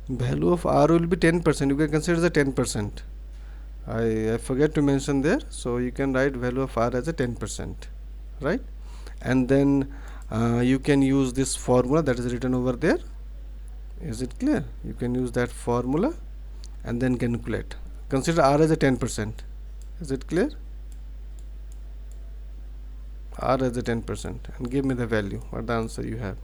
Value of R will be 10%. You can consider the 10%. I forget to mention there, so you can write value of R as a 10%, right? And then you can use this formula that is written over there. Is it clear? You can use that formula and then calculate. Consider R as a 10%. Is it clear? R as a 10% and give me the value, what the answer you have.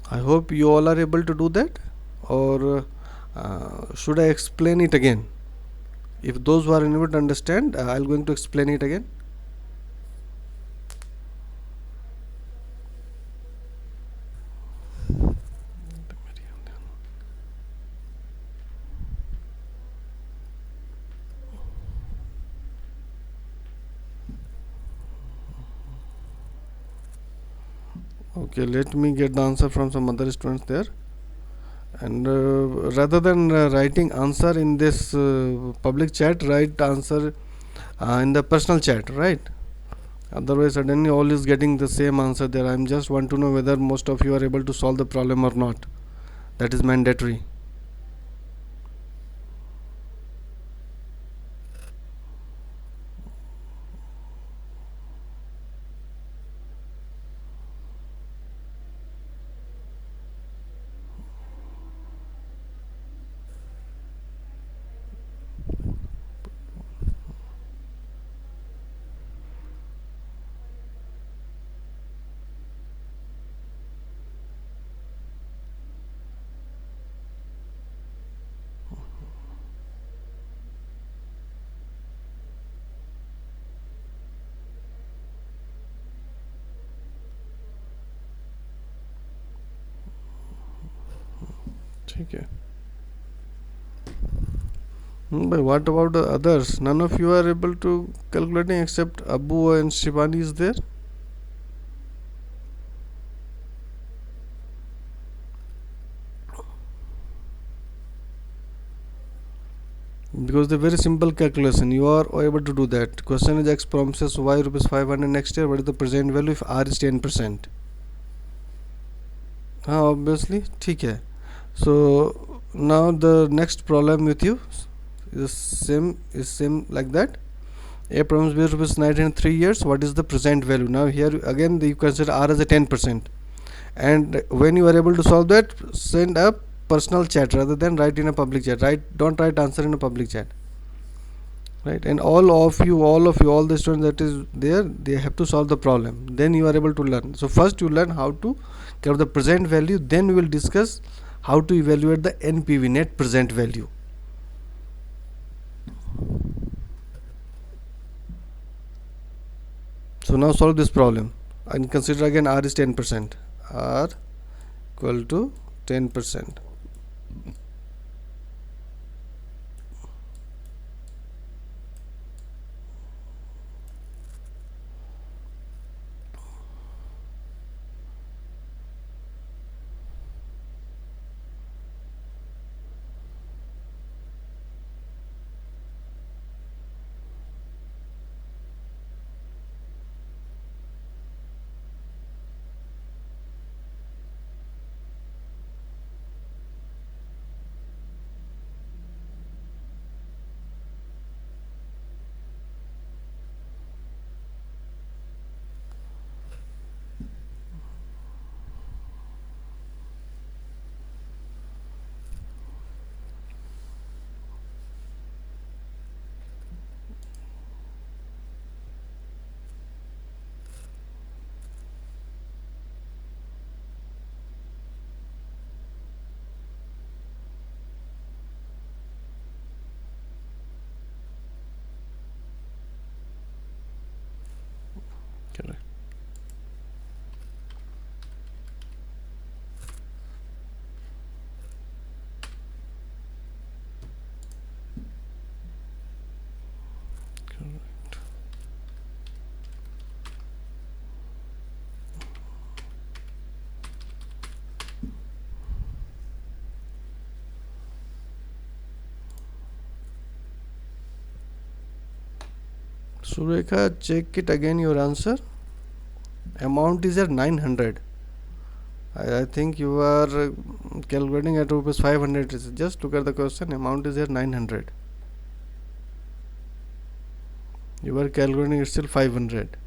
I hope you all are able to do that, or should I explain it again? If those who are unable to understand, I'm going to explain it again. Okay, let me get the answer from some other students there. And rather than writing answer in this public chat, write answer in the personal chat, right? Otherwise suddenly all is getting the same answer there. I'm just want to know whether most of you are able to solve the problem or not. That is mandatory. ठीक है. But what about the others? None of you are able to calculating except Abu and Shivani is there. Because the very simple calculation, you are able to do that. Question is x promises y rupees 500 next year. What is the present value if R is 10%? Obviously, ठीक है. So now the next problem with you is same like that. A promise B rupees 90 in 3 years. What is the present value? Now here again you consider R as a 10%. And when you are able to solve that, send a personal chat rather than write in a public chat. Don't write answer in a public chat, right? And all the students that is there, they have to solve the problem, then you are able to learn. So first you learn how to get the present value, then we will discuss how to evaluate the NPV, net present value. So now solve this problem and consider again R is 10%. R equal to 10%. Correct. Correct. Surekha, check it again your answer. Amount is at 900. I think you are calculating at rupees 500. Just look at the question. Amount is at 900. You are calculating it's still 500.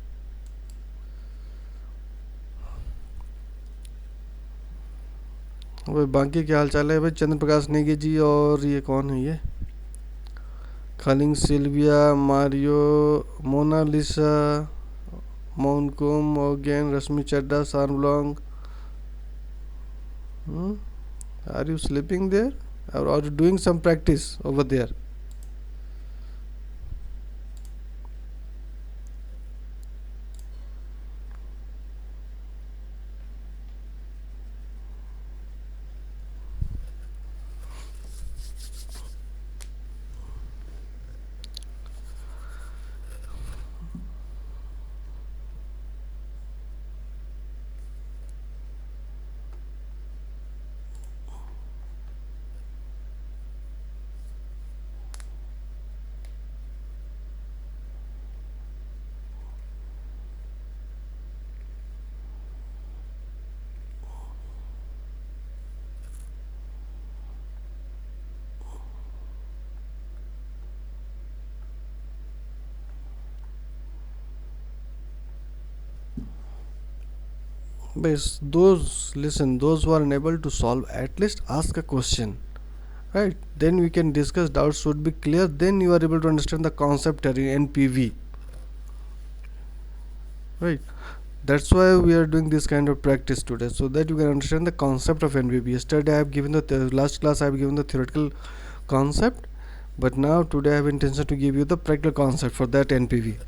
भाई बाकी क्या हाल चाल है भाई? चंद्र प्रकाश नेगी जी, और ये कौन है ये? Khaling Sylvia, Mario, Monalisa, Monkum, Ogen, Rashmi Chadda, Sarblong. Are you sleeping there, or are you doing some practice over there? But those who are unable to solve, at least ask a question, right? Then we can discuss. Doubts should be clear. Then you are able to understand the concept in NPV, right? That's why we are doing this kind of practice today, so that you can understand the concept of NPV. Yesterday I have given last class I have given the theoretical concept, but now today I have intention to give you the practical concept for that NPV.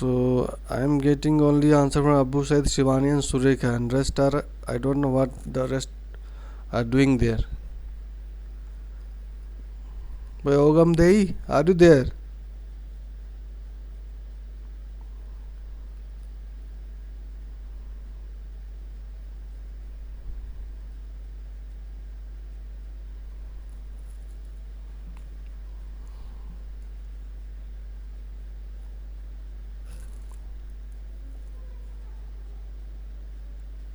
So I am getting only answer from Abu Said, Shivani and Surekha, and rest are, I don't know what the rest are doing there. By Ogam Dei, are you there?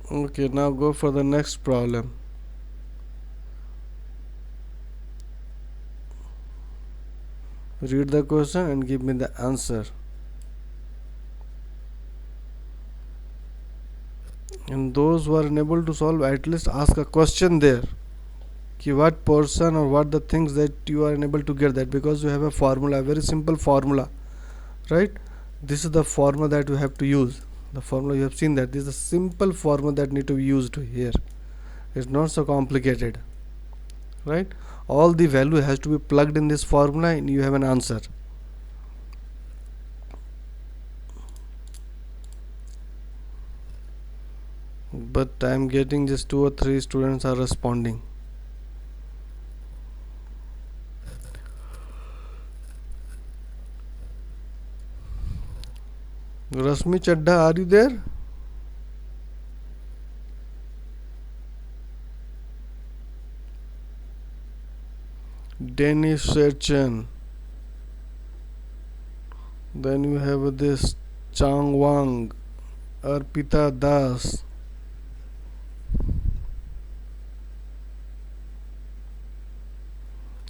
Okay, now go for the next problem. Read the question and give me the answer. And those who are unable to solve, at least ask a question there. Ki what portion or what the things that you are unable to get that, because you have a formula, a very simple formula, right? This is the formula that you have to use. The formula you have seen that this is a simple formula that need to be used here. It's not so complicated, right? All the value has to be plugged in this formula and you have an answer. But I am getting just 2 or 3 students are responding. Rashmi Chadda, are you there? Dennis Serchan. Then you have this Chang Wang, Arpita Das.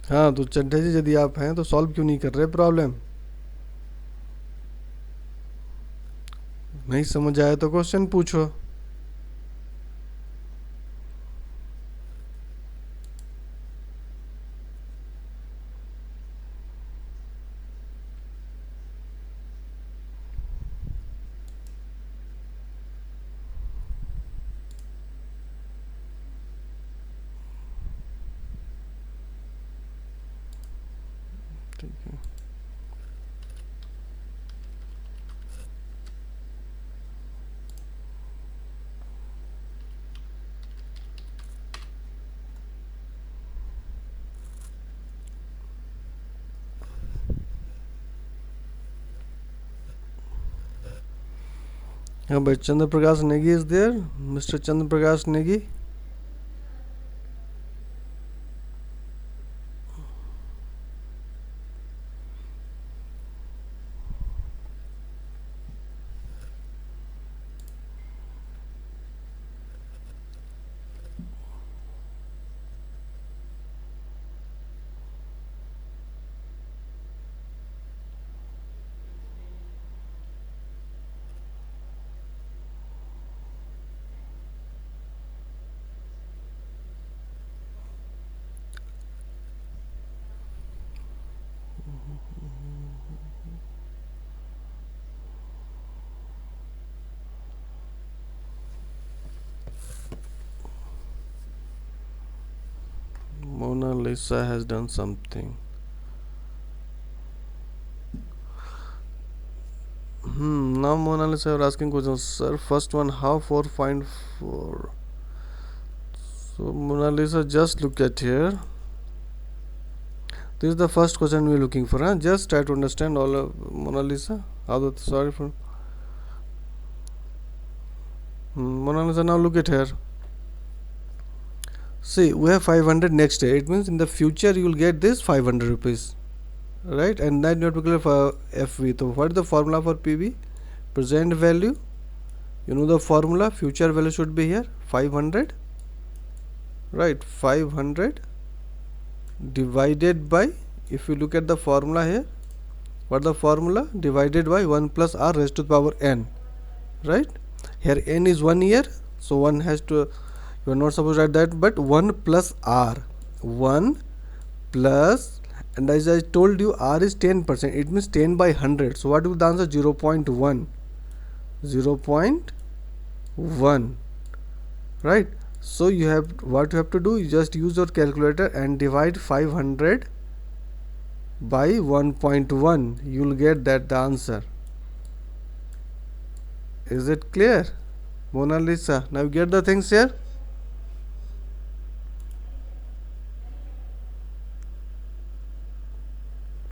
हाँ तो चड्ढा जी, यदि आप हैं तो solve क्यों नहीं कर रहे प्रॉब्लम? नहीं समझ आया तो क्वेश्चन पूछो. ठीक है. हाँ भाई, Chandra Prakash Negi is there. Mister Chandra Prakash Negi. Mona Lisa has done something. Now Mona Lisa are asking questions, sir. First one, how 4 find 4? So Mona Lisa, just look at here. This is the first question we're looking for. Just try to understand all of Mona Lisa. Sorry for Mona Lisa. Now look at here. See, we have 500 next year. It means in the future you will get this 500 rupees, right? And that particular for FV. So what is the formula for PV? Present value. You know the formula. Future value should be here 500, right? 500 divided by, if you look at the formula here, what the formula? Divided by 1 plus r raised to the power n, right? Here n is 1 year, so one has to, you are not supposed to write that, but 1 plus r, 1 plus, and as I told you, r is 10%, it means 10 by 100. So what will the answer? 0.1, 0.1, right? So you have, what you have to do, you just use your calculator and divide 500 by 1.1. You will get that the answer. Is it clear, Mona Lisa? Now you get the things here.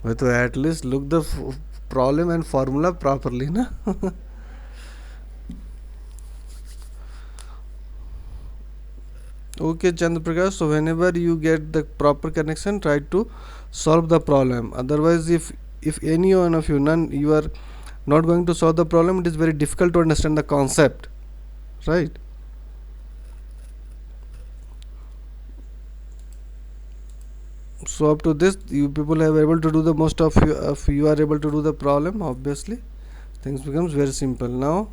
But at least look the problem and formula properly, na? Okay, Chandraprakash. So whenever you get the proper connection, try to solve the problem. Otherwise, if any one of you, none, you are not going to solve the problem, it is very difficult to understand the concept, right? So up to this, you people are able to do the most of you. If you are able to do the problem, obviously, things becomes very simple. Now,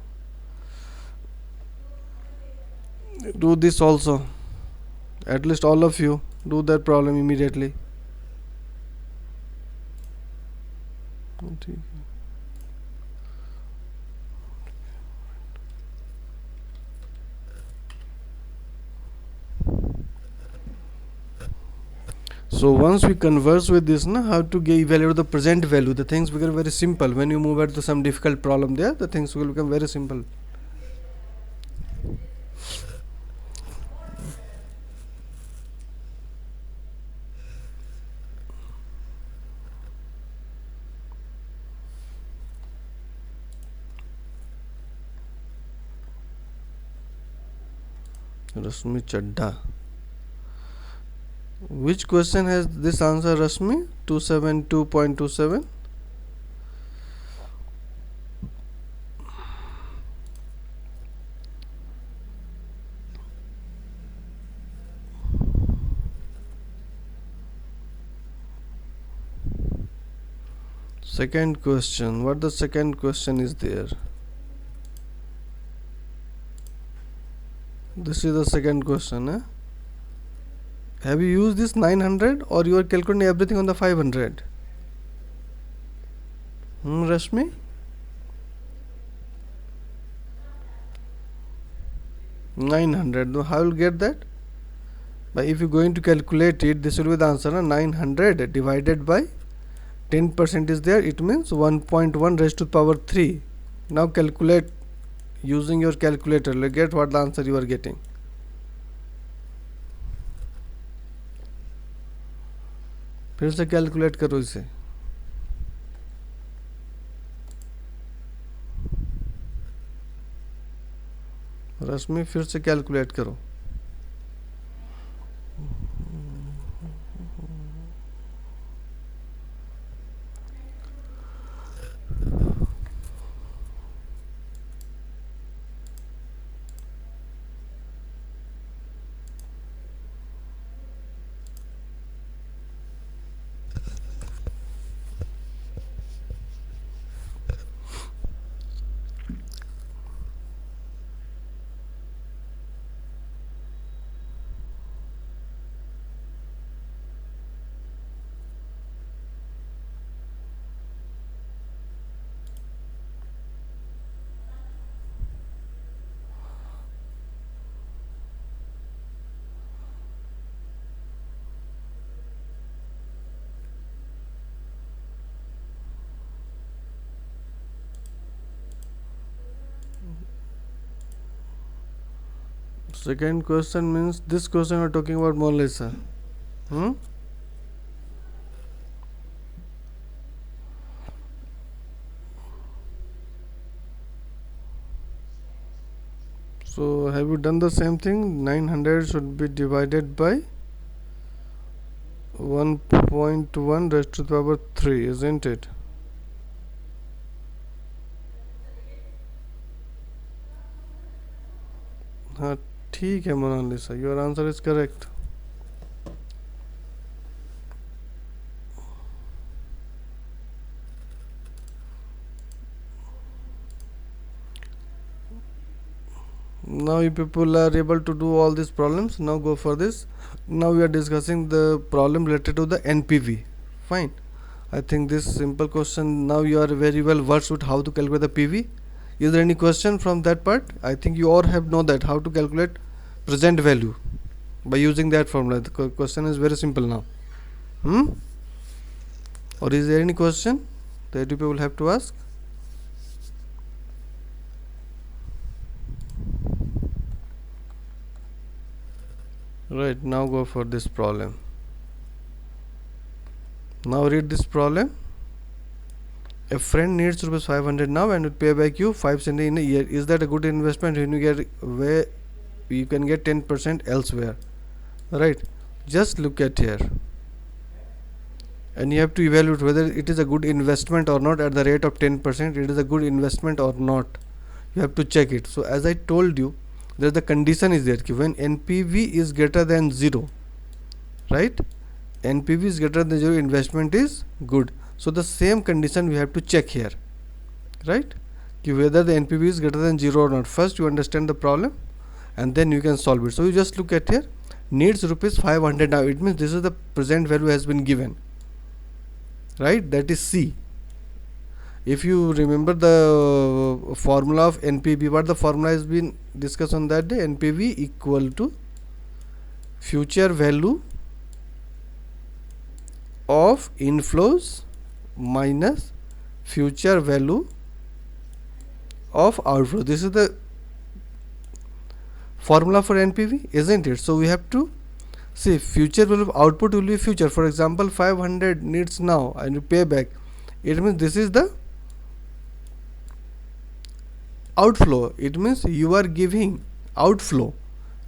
do this also. At least all of you do that problem immediately. So once we converse with this, how to evaluate the present value, the things become very simple. When you move at to some difficult problem there, the things will become very simple. Rasmi Chadda. Which question has this answer, Rasmi? 272.27. Second question. What the second question is there? This is the second question. Have you used this 900 or you are calculating everything on the 500? Rashmi? $900. How will get that? But if you are going to calculate it, this will be the answer. 900 divided by 10% is there. It means 1.1 raised to the power 3. Now calculate using your calculator. Let's get what the answer you are getting. फिर से calculate करो इसे. रश्मि फिर से calculate करो. Second question means this question we are talking about more or less. Hmm? So have you done the same thing? 900 should be divided by 1.1 raised to the power 3, isn't it? हाँ ठीक है Monalisa, your answer is correct. Now you people are able to do all these problems. Now go for this. Now we are discussing the problem related to the NPV. Fine. I think this simple question, now you are very well versed with how to calculate the PV. Is there any question from that part? I think you all have know that how to calculate present value by using that formula. The question is very simple now. Or is there any question that you people have to ask? Right, now go for this problem. Now read this problem. A friend needs rupees 500 now and will pay back you 570 in a year. Is that a good investment when you get where you can get 10% elsewhere? Right, just look at here, and you have to evaluate whether it is a good investment or not. At the rate of 10% it is a good investment or not, you have to check it. So as I told you, there the condition is there when NPV is greater than 0, right? NPV is greater than 0, investment is good. So the same condition we have to check here, right? Whether the NPV is greater than 0 or not. First you understand the problem and then you can solve it. So you just look at here, needs rupees 500 now. It means this is the present value has been given, right? That is C. If you remember the formula of NPV, what the formula has been discussed on that day, NPV equal to future value of inflows minus future value of outflow. This is the formula for NPV, isn't it? So we have to see future value of output will be future. For example, 500 needs now and you pay back. It means this is the outflow. It means you are giving outflow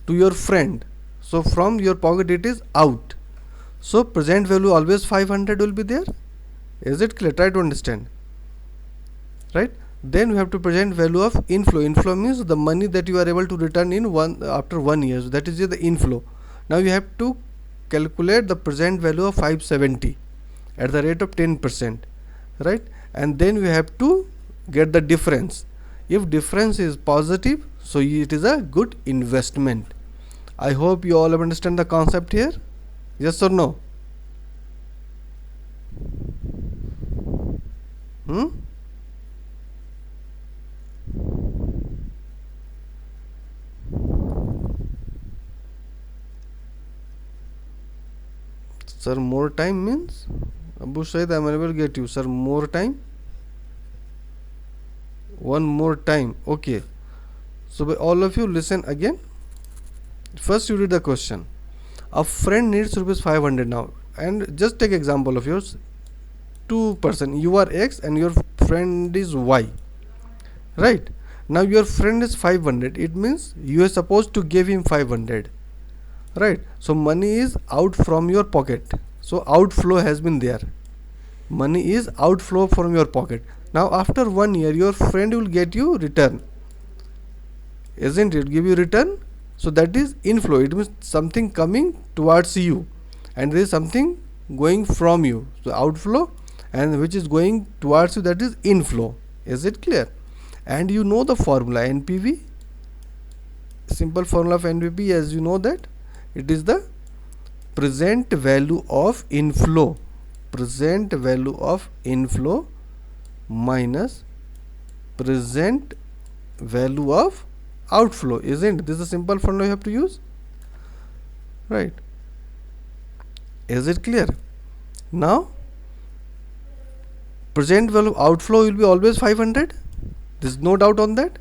to your friend, so from your pocket it is out. So present value always 500 will be there. Is it clear? Try to understand, right? Then we have to present value of inflow. Inflow means the money that you are able to return in after 1 year. So that is the inflow. Now you have to calculate the present value of 570 at the rate of 10%, right? And then we have to get the difference. If difference is positive, so it is a good investment. I hope you all understand the concept here. Yes or no? Sir, more time means? Abu Said, I am unable to get you. Sir, more time? One more time. Okay. So all of you listen again. First you read the question. A friend needs rupees 500 now, and just take example of yours. Two person, you are X and your friend is Y, right? Now your friend is 500. It means you are supposed to give him 500, right? So money is out from your pocket. So outflow has been there. Money is outflow from your pocket. Now after 1 year your friend will get you return, isn't it? Give you return. So that is inflow. It means something coming towards you and there is something going from you. So outflow, and which is going towards you, that is inflow. Is it clear? And you know the formula NPV. Simple formula of NPV, as you know, that it is the present value of inflow. Present value of inflow minus present value of outflow, isn't this a simple formula you have to use, right? Is it clear? Now present value of outflow will be always 500. There is no doubt on that.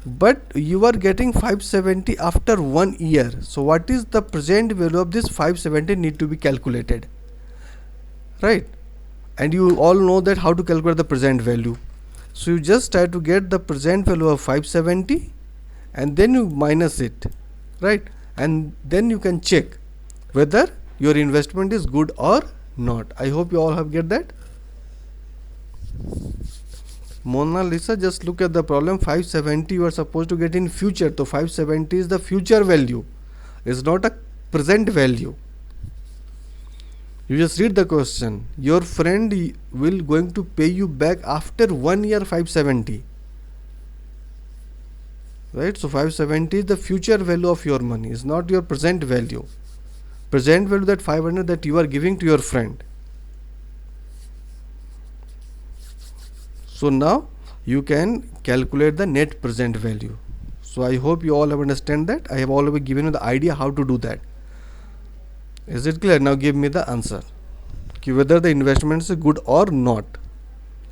but you are getting 570 after 1 year. So what is the present value of this 570 need to be calculated, right? And you all know that how to calculate the present value. So you just try to get the present value of 570 and then you minus it, right? And then you can check whether your investment is good or not. I hope you all have get that. Mona Lisa, just look at the problem. 570 you are supposed to get in future, so 570 is the future value, is not a present value. You just read the question. Your friend will going to pay you back after 1 year 570, right? So 570 is the future value of your money, is not your present value. Present value, that 500 that you are giving to your friend. So now you can calculate the net present value. So I hope you all have understand that. I have already given you the idea how to do that. Is it clear? Now give me the answer. Whether the investment is good or not,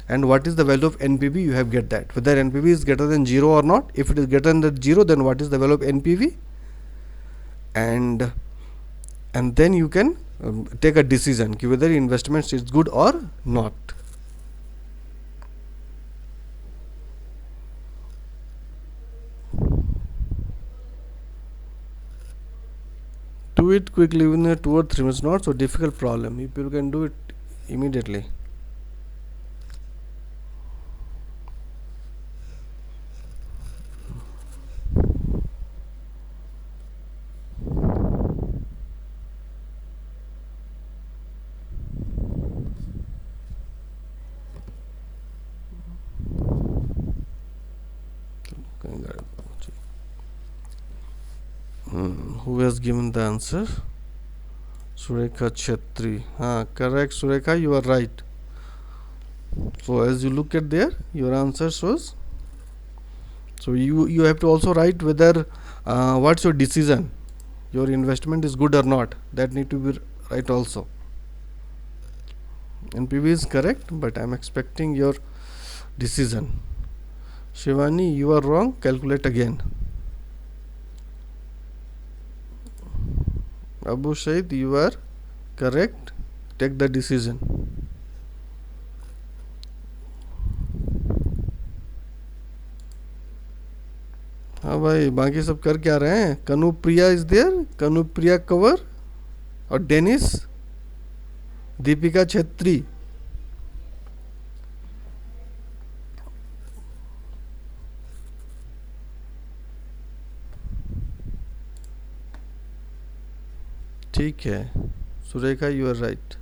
and what is the value of NPV, you have get that. Whether NPV is greater than 0 or not. If it is greater than 0, then what is the value of NPV? And then you can take a decision whether investment is good or not. Do it quickly within 2 or 3 minutes. Not so difficult problem. People can do it immediately. Who has given the answer? Surekha Chetri. Correct, Surekha, you are right. So as you look at there, your answer shows. So you have to also write whether what's your decision, your investment is good or not. That need to be right also. NPV is correct, but I am expecting your decision. Shivani, you are wrong. Calculate again. Abu Shaid, you are correct. Take the decision. हाँ भाई, बाकी सब कर क्या रहे हैं? Kanupriya is there, Kanupriya Kanwar और Dennis, Deepika Chhetri. ठीक है सुरेखा, यू आर राइट.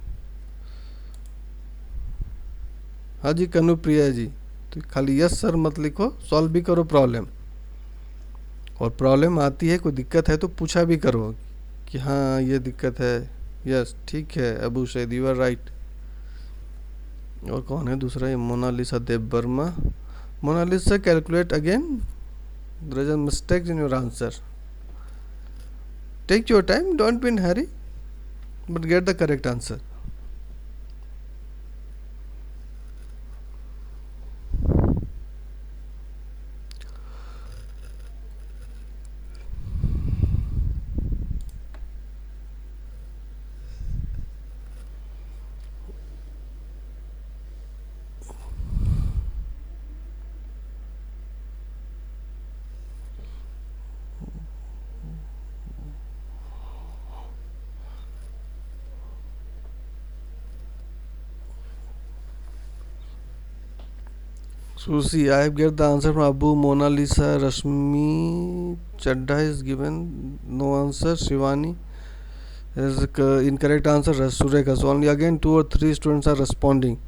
हाँ जी कनुप्रिया जी, तो खाली यस सर मत लिखो, सॉल्व भी करो प्रॉब्लम. और प्रॉब्लम आती है, कोई दिक्कत है तो पूछा भी करो कि हाँ ये दिक्कत है. यस ठीक है अबू शहीद, यू आर राइट. और कौन है दूसरा? ये Monalisa Dev Verma. Monalisa, calculate again. There is a mistake in your answer. Take your time, don't be in hurry, but get the correct answer. Susi, I have get the answer from Abu. Mona Lisa, Rashmi Chadda is given no answer. Shivani is incorrect answer. Sureka. So only again 2 or 3 students are responding.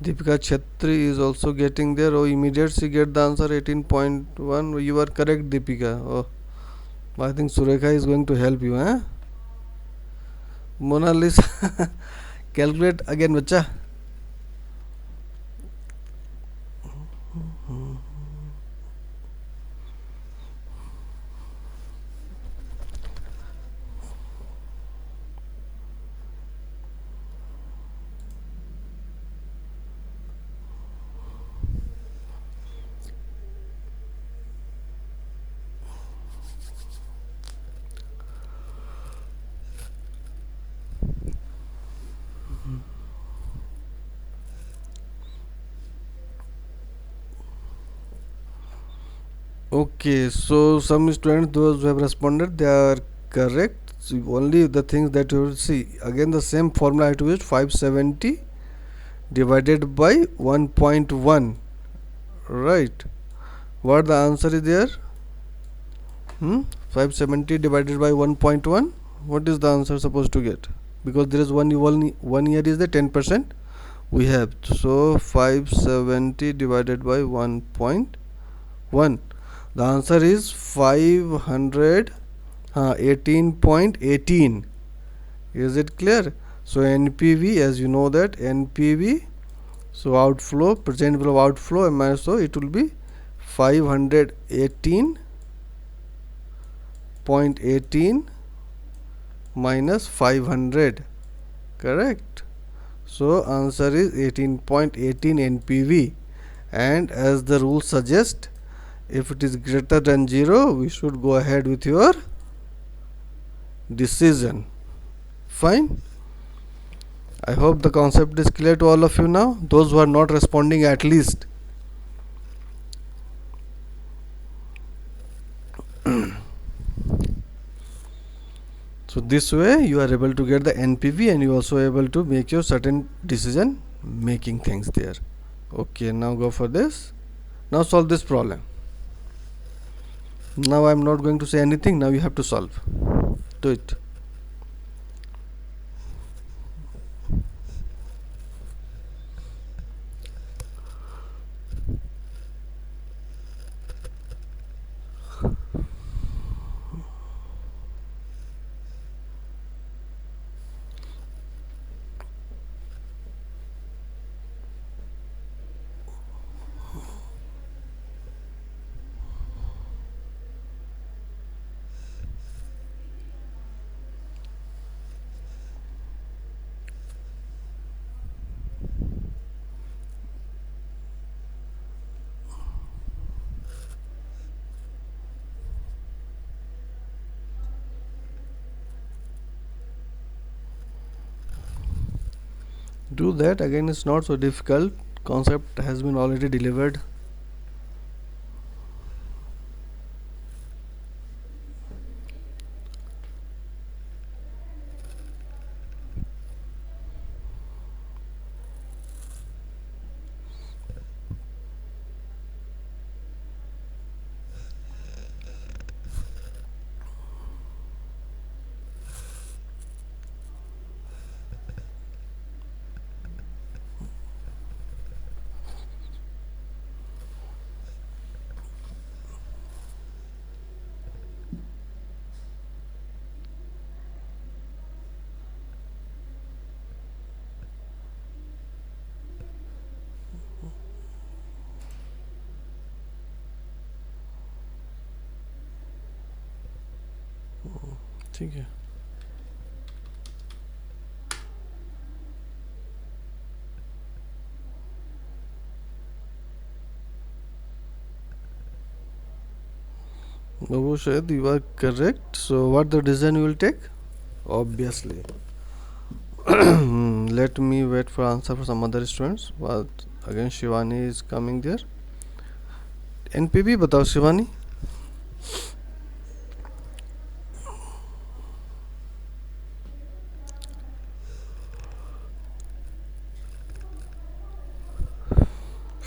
Deepika Chetri is also getting there. Oh, immediate she get the answer 18.1. You are correct, Deepika. Oh, I think Sureka is going to help you, huh? Mona Lisa, calculate again, bacha. Okay, so some students, those who have responded, they are correct. So only the things that you will see again, the same formula I have to use, 570 divided by 1.1, right? What the answer is there? 570 divided by 1.1, what is the answer supposed to get? Because there is one year is the 10% we have, so 570 divided by 1.1, the answer is 500 18.18. Is it clear? So NPV, as you know that NPV, so outflow, present value of outflow, so it will be 518.18 minus 500, correct? So answer is 18.18 NPV, and as the rule suggests, if it is greater than 0, we should go ahead with your decision. Fine. I hope the concept is clear to all of you now. Those who are not responding, at least. So this way you are able to get the NPV, and you also able to make your certain decision making things there. Okay, now go for this. Now solve this problem. Now I am not going to say anything. Now you have to solve. Do it. Do that again. It's not so difficult. Concept has been already delivered. ठीक है. Babu Shahid, you are correct. So what the decision you will take? Obviously. Let me wait for answer for some other students. But again Shivani is coming there. NPV बताओ Shivani.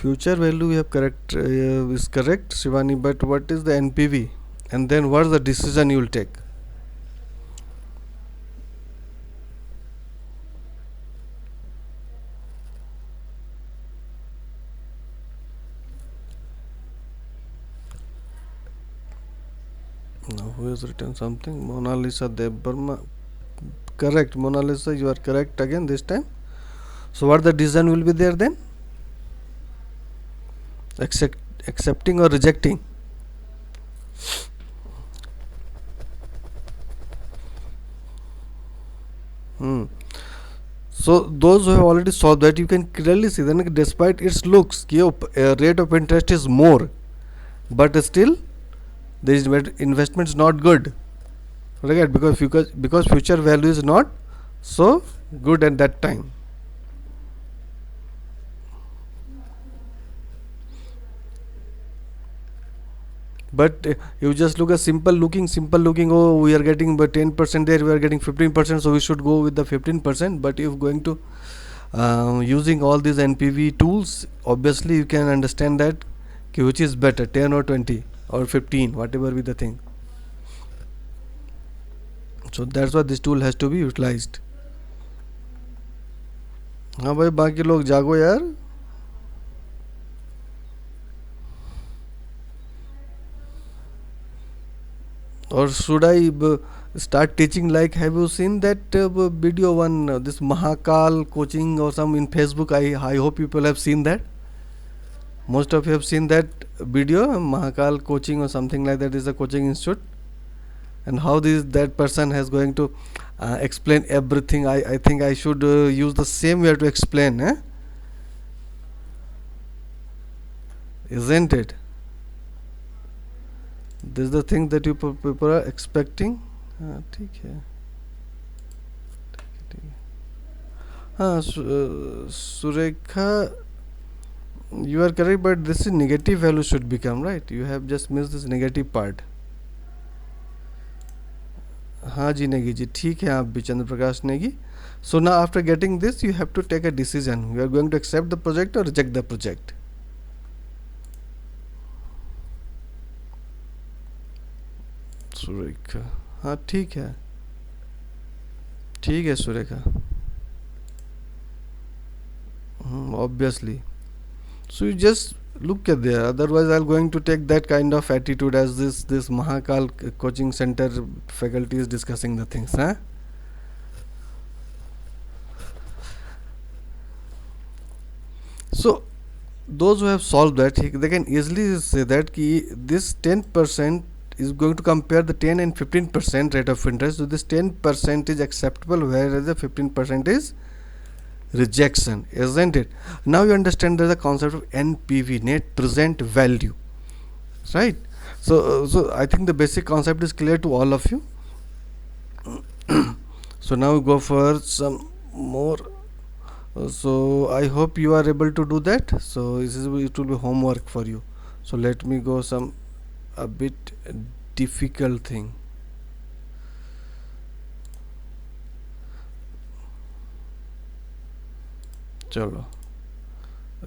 Future value we have correct is correct, Shivani, but what is the NPV, and then what is the decision you will take? Now who has written something? Mona Lisa Dev Burma. Correct, Mona Lisa, you are correct again this time. So what the decision will be there then? Accepting or rejecting? So those who have already solved that, you can clearly see that despite its looks, rate of interest is more, but still the investment is not good, right? Because future value is not so good at that time. But you just look at simple looking, oh, we are getting but 10% there, we are getting 15%, so we should go with the 15%. But if going to using all these NPV tools, obviously you can understand that which is better, 10 or 20 or 15, whatever be the thing. So that's why this tool has to be utilized. हाँ भाई, बाकी लोग जागो यार. Or should I start teaching? Like, have you seen that video one, this Mahakal coaching or some in Facebook? I hope people have seen that. Most of you have seen that video, Mahakal coaching or something like that is a coaching institute, and how that person has going to explain everything. I think I should use the same way to explain, isn't it? This is the thing that you people are expecting. ठीक है. हाँ, Surekha, you are correct, but this is negative value should become, right? You have just missed this negative part. हाँ जी नेगी जी, ठीक है आप भी, चंद्र Prakash Negi. So now after getting this, you have to take a decision. You are going to accept the project or reject the project. Surekha, हाँ ठीक है, ठीक है Surekha. Obviously. So you just look at there. Otherwise, I'm going to take that kind of attitude as this Mahakal coaching center faculty is discussing the things, huh? So those who have solved that, they can easily say that this 10% is going to compare the 10 and 15% rate of interest. So this 10% is acceptable, whereas the 15% is rejection, isn't it? Now you understand the concept of NPV, net present value, right? So I think the basic concept is clear to all of you. So now we go for some more. So I hope you are able to do that. So it will be homework for you. So let me go some a bit difficult thing. Chalo,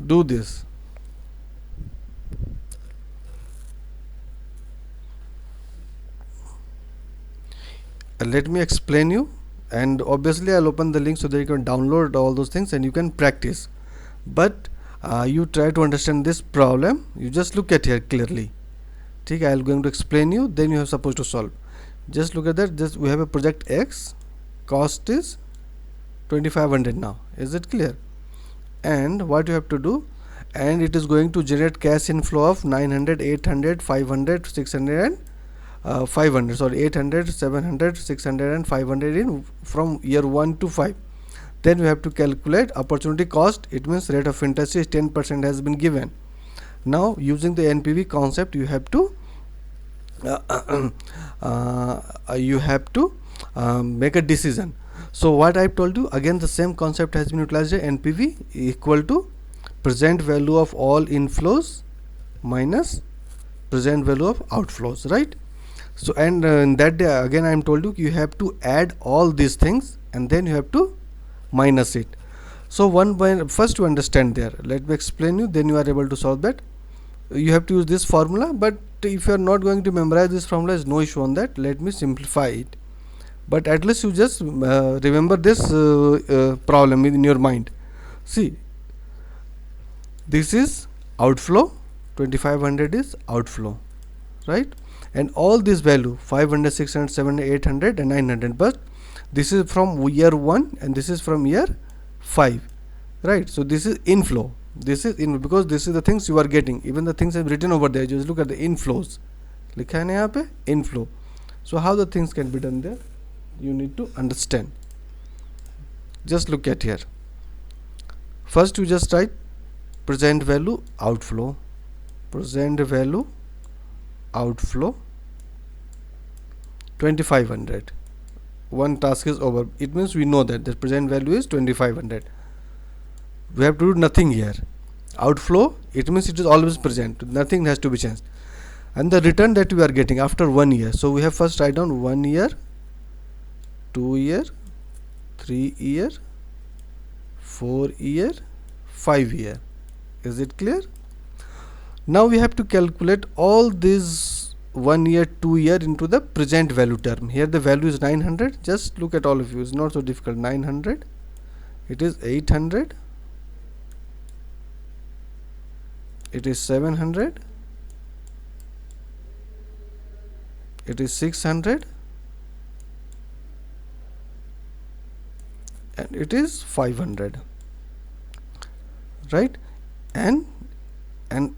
do this. Let me explain you, and obviously I'll open the link so that you can download all those things and you can practice. But you try to understand this problem. You just look at here clearly. Okay, I'm going to explain you, then you are supposed to solve. Just look at that. Just we have a project X, cost is 2500 now. Is it clear? And what you have to do, and it is going to generate cash inflow of 900, 800, 500, 600 and 500. Sorry, 800, 700, 600 and 500 in from year 1 to 5. Then we have to calculate opportunity cost. It means rate of interest is 10% has been given. Now using the NPV concept, you have to make a decision. So what I told you, again the same concept has been utilized here. NPV equal to present value of all inflows minus present value of outflows, right? So and in that day again I am told you have to add all these things and then you have to minus it. So first to understand there, let me explain you, then you are able to solve that. You have to use this formula, but if you are not going to memorize this formula, is no issue on that. Let me simplify it, but at least you just remember this problem in your mind. See, this is outflow, 2500 is outflow, right? And all this value 500, 600, 700, 800 and 900, but this is from year 1 and this is from year 5, right? So this is inflow. This is in because this is the things you are getting. Even the things I've written over there, just look at the inflows. लिखा है ना यहाँ पे inflow. So how the things can be done there, you need to understand. Just look at here. First you just write present value outflow, present value outflow 2500. One task is over. It means we know that the present value is 2500. We have to do nothing here. Outflow, it means it is always present, nothing has to be changed. and the return that we are getting after 1 year. So we have first write down 1 year, 2 year, 3 year, 4 year, 5 year. Is it clear? Now we have to calculate all these 1 year, 2 year into the present value term. Here the value is 900. Just look at all of you, it's not so difficult. 900, it is 800, it is 700, it is 600, and it is 500, right? And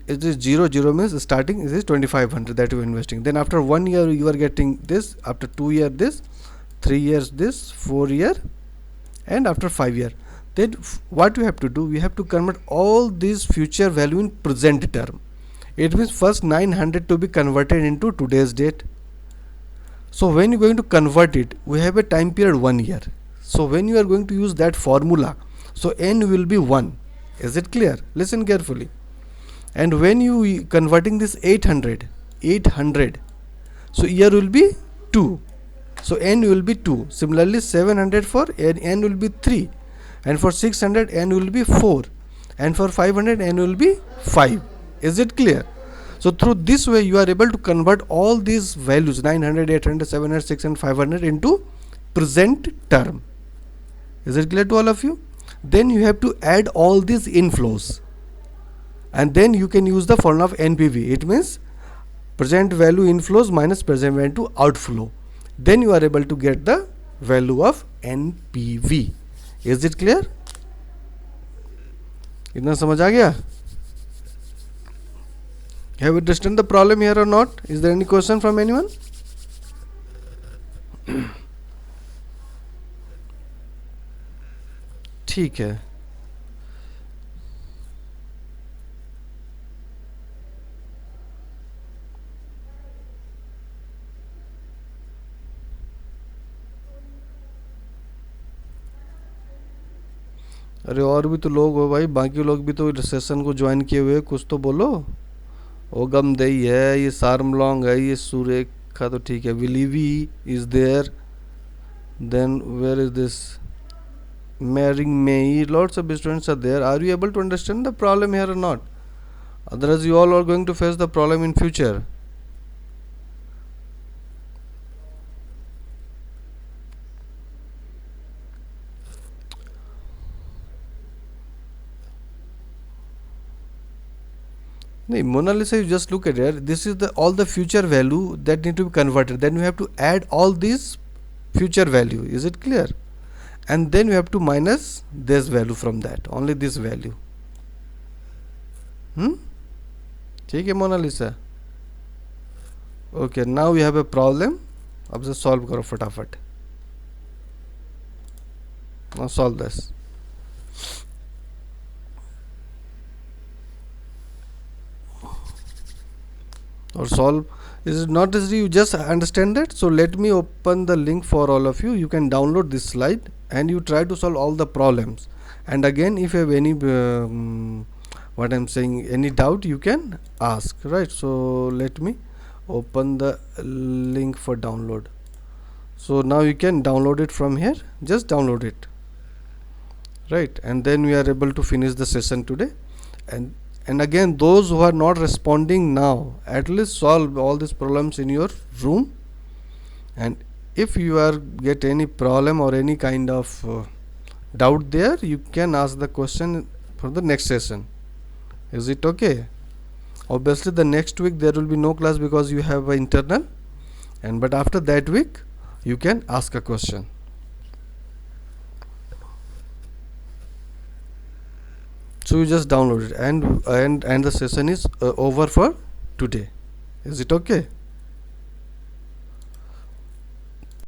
it is 0 means starting is 2500 that you are investing. Then after 1 year you are getting this, after 2 year this, 3 years this, 4 year, and after 5 year. Then what we have to do, we have to convert all these future value in present term. It means first 900 to be converted into today's date. So when you are going to convert it, we have a time period 1 year. So when you are going to use that formula, so n will be 1. Is it clear? Listen carefully. And when you converting this 800, so year will be 2, so n will be 2. Similarly 700 for n will be 3, and for 600 n will be 4, and for 500 n will be 5. Is it clear? So through this way you are able to convert all these values 900, 800, 700, 600, 500 into present term. Is it clear to all of you? Then you have to add all these inflows, and then you can use the formula of NPV. It means present value inflows minus present value outflow. Then you are able to get the value of NPV. Is it clear? इतना समझ आ गया? Have you understood the problem here or not? Is there any question from anyone? ठीक है. अरे और भी तो लोग हो भाई, बाकी लोग भी तो सेशन को ज्वाइन किए हुए, कुछ तो बोलो. ओगम दई है, ये सारमलोंग है, ये सुरेखा तो ठीक है, विलीवी is there, then where is this Mering Mei, lots of students are there. Are you able to understand the problem here or not? Otherwise you all are going to face the problem in future. No, Mona Lisa, you just look at it. This is the all the future value that need to be converted. Then we have to add all these future value. Is it clear? And then we have to minus this value from that, only this value. ठीक है Mona Lisa? Okay, now we have a problem. अब से solve करो फटाफट. Now solve this. Or solve is not necessary, you just understand that. So let me open the link for all of you. You can download this slide and you try to solve all the problems. And again, if you have any what I'm saying, any doubt, you can ask, right? So let me open the link for download. So now you can download it from here. Just download it, right? And then we are able to finish the session today. And again, those who are not responding now, at least solve all these problems in your room. And if you are get any problem or any kind of doubt there, you can ask the question for the next session. Is it okay? Obviously the next week there will be no class because you have an internal, and but after that week you can ask a question. So you just download it, and the session is over for today. Is it okay?